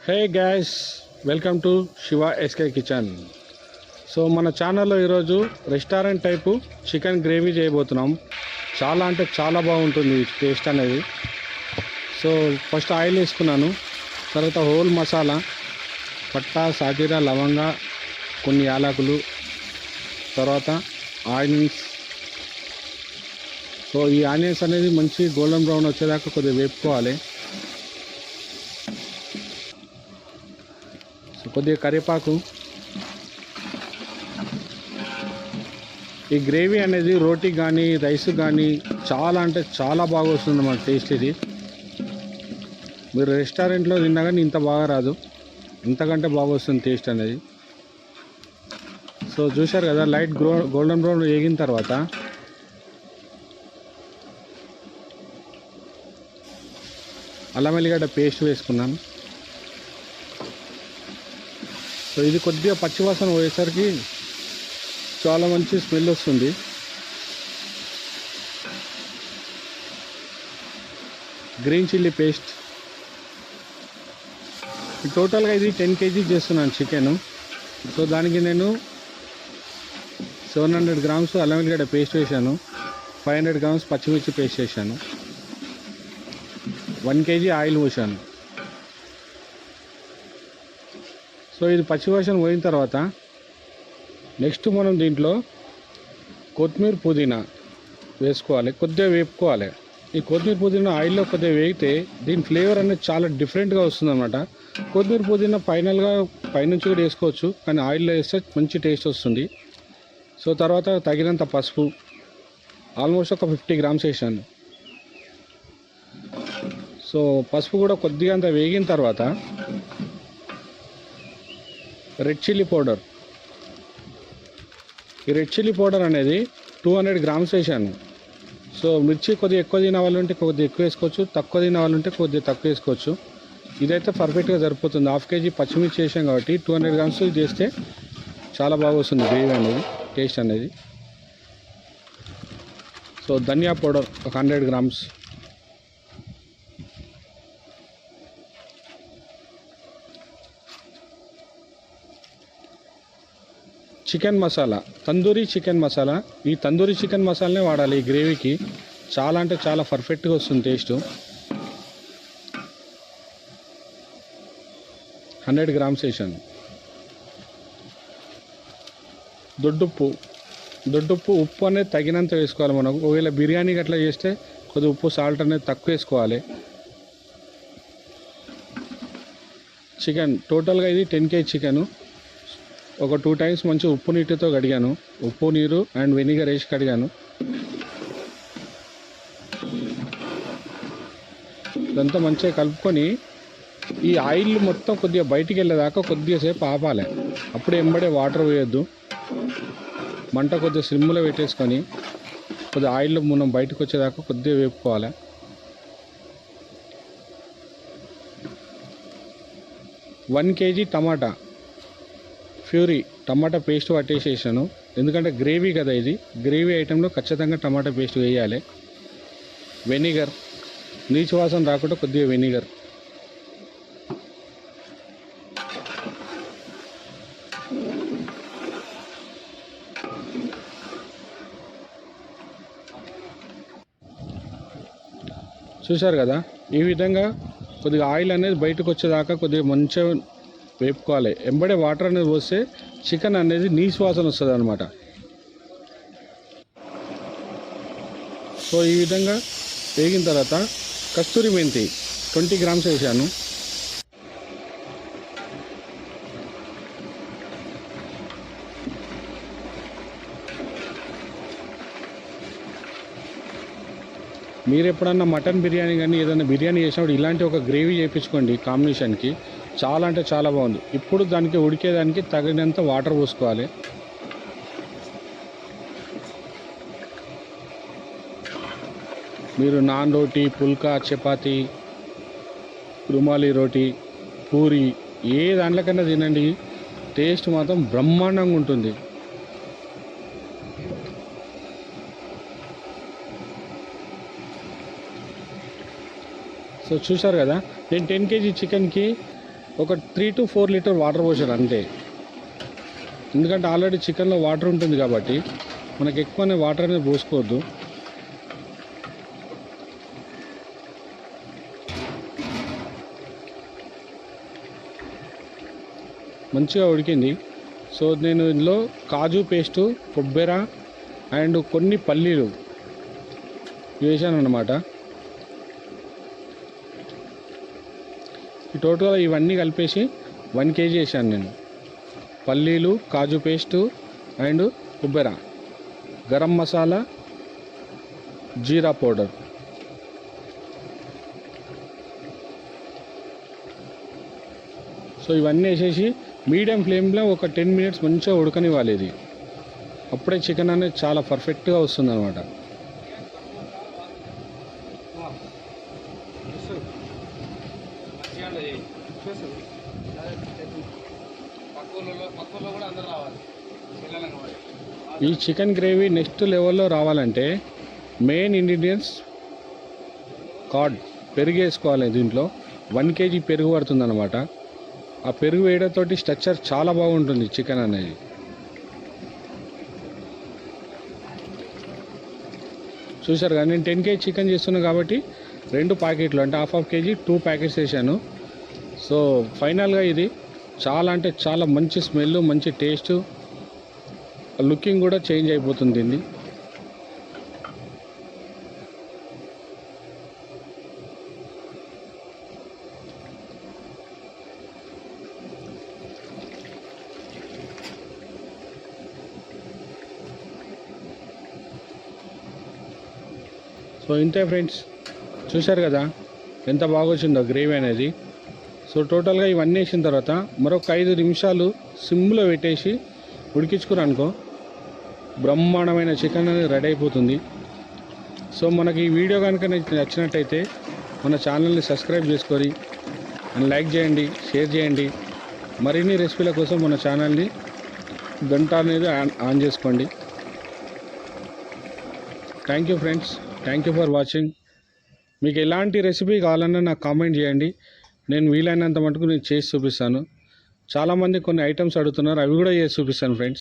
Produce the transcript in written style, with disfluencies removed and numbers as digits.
Hey guys, welcome to Shiva SK kitchen. So మన ఛానల్లో ఈరోజు రెస్టారెంట్ టైపు చికెన్ గ్రేవీ చేయబోతున్నాం. చాలా అంటే చాలా బాగుంటుంది టేస్ట్ అనేది. సో ఫస్ట్ ఆయిల్ వేసుకున్నాను, తర్వాత హోల్ మసాలా, పట్టా, సాజీరా, లవంగా, కొన్ని యాలకులు, తర్వాత ఆనియన్స్. సో ఈ ఆనియన్స్ అనేది మంచి గోల్డెన్ బ్రౌన్ వచ్చేదాకా కొద్దిగా వేపుకోవాలి. కొద్దిగా కరివేపాకు. ఈ గ్రేవీ అనేది రోటీ కానీ రైస్ కానీ చాలా అంటే చాలా బాగా వస్తుంది అన్నమాట టేస్ట్. ఇది మీరు రెస్టారెంట్లో తిన్నా కానీ ఇంత బాగా రాదు, ఇంతకంటే బాగా వస్తుంది టేస్ట్ అనేది. సో చూశారు కదా, లైట్ గోల్డెన్ బ్రౌన్ వేగిన తర్వాత అల్లం వెల్లిగడ్డ పేస్ట్ వేసుకున్నాను. సో ఇది కొద్దిగా పచ్చివాసన పోయేసరికి చాలా మంచి స్మెల్ వస్తుంది. Green chilli paste. టోటల్గా ఇది 10 kg చేస్తున్నాను చికెను. సో దానికి నేను 700 grams అల్లం వెల్లిగడ్డ పేస్ట్ వేసాను, 500 grams పచ్చిమిర్చి పేస్ట్ వేసాను, 1 kg ఆయిల్ పోసాను. సో ఇది పచ్చివాసన పోయిన తర్వాత నెక్స్ట్ మనం దీంట్లో కొత్తిమీర, పుదీనా వేసుకోవాలి, కొద్దిగా వేపుకోవాలి. ఈ కొత్తిమీర పుదీనా ఆయిల్లో కొద్దిగా వేగితే దీని ఫ్లేవర్ అనేది చాలా డిఫరెంట్గా వస్తుంది అన్నమాట. కొత్తిమీర పుదీనా ఫైనల్గా పైనుంచి కూడా వేసుకోవచ్చు, కానీ ఆయిల్లో వేస్తే మంచి టేస్ట్ వస్తుంది. సో తర్వాత తగినంత పసుపు, ఆల్మోస్ట్ ఒక 50 grams వేసాను. సో పసుపు కూడా కొద్దిగా అంత వేగిన తర్వాత రెడ్ చిల్లీ పౌడర్. ఈ రెడ్ చిల్లీ పౌడర్ అనేది 200 grams వేసాను. సో మిర్చి కొద్దిగా ఎక్కువ తినవాలంటే కొద్దిగా ఎక్కువ వేసుకోవచ్చు, తక్కువ తినవాలంటే కొద్దిగా తక్కువ వేసుకోవచ్చు. ఇదైతే పర్ఫెక్ట్గా సరిపోతుంది. 1/2 kg పచ్చిమిర్చి వేసాం కాబట్టి 200 grams చేస్తే చాలా బాగా వస్తుంది గ్రేవీ అనేది, టేస్ట్ అనేది. సో ధనియా పౌడర్ ఒక 100 grams. Chicken masala, tandoori chicken masala. ఈ తందూరి చికెన్ మసాలానే వాడాలి ఈ గ్రేవీకి. చాలా అంటే చాలా పర్ఫెక్ట్గా వస్తుంది టేస్ట్. 100 grams వేసాను. దొడ్డుప్పు ఉప్పు అనేది తగినంత వేసుకోవాలి మనకు. ఒకవేళ బిర్యానీకి అట్లా చేస్తే కొద్దిగా ఉప్పు, సాల్ట్ అనేది తక్కువ వేసుకోవాలి. చికెన్ టోటల్గా ఇది 10 kg చికెను. ఒక 2 times మంచి ఉప్పు నీటితో కడిగాను, ఉప్పు నీరు అండ్ వెనిగర్ వేసి కడిగాను. ఇదంతా మంచిగా కలుపుకొని ఈ ఆయిల్ మొత్తం కొద్దిగా బయటికి వెళ్ళేదాకా కొద్దిగా సేపు ఆపాలి. అప్పుడు ఎంబడే వాటర్ వేయొద్దు. మంట కొద్దిగా సిమ్లో పెట్టేసుకొని కొద్దిగా ఆయిల్ మనం బయటకు వచ్చేదాకా కొద్దిగా వేపుకోవాలి. వన్ కేజీ టమాటా ప్యూరీ, టమాటా పేస్ట్ పట్టేసేసాను. ఎందుకంటే గ్రేవీ కదా ఇది, గ్రేవీ ఐటెంలో ఖచ్చితంగా టమాటా పేస్ట్ వేయాలి. వెనిగర్, నీచు వాసన రాకుండా కొద్దిగా వెనిగర్. చూశారు కదా, ఈ విధంగా కొద్దిగా ఆయిల్ అనేది బయటకు వచ్చేదాకా కొద్దిగా మంచిగా వేపుకోవాలి. ఎంబడే వాటర్ అనేది పోస్తే చికెన్ అనేది నీసు వాసన వస్తుంది అనమాట. సో ఈ విధంగా వేగిన తర్వాత కస్తూరి మెంతి 20 grams వేసాను. మీరు ఎప్పుడన్నా మటన్ బిర్యానీ కానీ ఏదైనా బిర్యానీ చేసినప్పుడు ఇలాంటి ఒక గ్రేవీ చేయించుకోండి కాంబినేషన్కి. చాలా అంటే చాలా బాగుంది. ఇప్పుడు దానికి ఉడికేదానికి తగినంత వాటర్ పోసుకోవాలి. మీరు నాన్ రోటీ, పుల్కా, చపాతీ, రుమాలి రోటీ, పూరి ఏ దాంట్లోకన్నా తినండి, టేస్ట్ మాత్రం బ్రహ్మాండంగా ఉంటుంది. సో చూసారు కదా, నేను 10 kg చికెన్కి ఒక 3 to 4 లీటర్ వాటర్ పోసాను అంతే. ఎందుకంటే ఆల్రెడీ చికెన్లో వాటర్ ఉంటుంది కాబట్టి మనకి ఎక్కువనే వాటర్ అనేది పోసుకోవద్దు. మంచిగా ఉడికింది. సో నేను ఇందులో కాజు పేస్టు, కొబ్బరి అండ్ కొన్ని పల్లీలు వేసాను అన్నమాట. ఈ టోటల్గా ఇవన్నీ కలిపేసి 1 kg వేసాను నేను. పల్లీలు, కాజు పేస్టు అండ్ కొబ్బరి, గరం మసాలా, జీరా పౌడర్. సో ఇవన్నీ వేసేసి మీడియం ఫ్లేమ్లో ఒక 10 minutes మంచిగా ఉడకనివ్వాలి. ఇది అప్పుడే చికెన్ అనేది చాలా పర్ఫెక్ట్గా వస్తుంది అనమాట. ఈ చికెన్ గ్రేవీ నెక్స్ట్ లెవెల్లో రావాలంటే మెయిన్ ఇంగ్రీడియంట్స్ కర్డ్, పెరుగు వేసుకోవాలి. దీంట్లో 1 kg పెరుగు పడుతుంది అనమాట. ఆ పెరుగు వేయడంతో స్ట్రక్చర్ చాలా బాగుంటుంది చికెన్ అనేది. చూసారు కదా, నేను 10 kg చికెన్ చేస్తున్నాను కాబట్టి 2 ప్యాకెట్లు అంటే ½ kg 2 ప్యాకెట్స్ వేసాను. సో ఫైనల్గా ఇది చాలా అంటే చాలా మంచి స్మెల్, మంచి టేస్ట్, లుకింగ్ కూడా చేంజ్ అయిపోతుంది దీన్ని. సో ఇంతే ఫ్రెండ్స్, చూశారు కదా ఎంత బాగా వచ్చిందో గ్రేవీ అనేది. సో టోటల్గా ఇవన్నీ వేసిన తర్వాత మరొక 5 నిమిషాలు సిమ్లో పెట్టేసి ఉడికించుకుని అనుకో, బ్రహ్మాండమైన చికెన్ అనేది రెడీ అయిపోతుంది. సో మనకి ఈ వీడియో కనుక నచ్చినట్టయితే మన ఛానల్ని సబ్స్క్రైబ్ చేసుకొని అండ్ లైక్ చేయండి, షేర్ చేయండి. మరిన్ని రెసిపీల కోసం మన ఛానల్ని గంట అనేది ఆన్ చేసుకోండి. Thank you friends, thank you for watching. మీకు ఎలాంటి రెసిపీ కావాలన్నా నాకు కామెంట్ చేయండి. నేను వీలైనంత మటుకు నేను చేసి చూపిస్తాను. చాలామంది కొన్ని ఐటమ్స్ అడుగుతున్నారు, అవి కూడా చేసి చూపిస్తాను ఫ్రెండ్స్.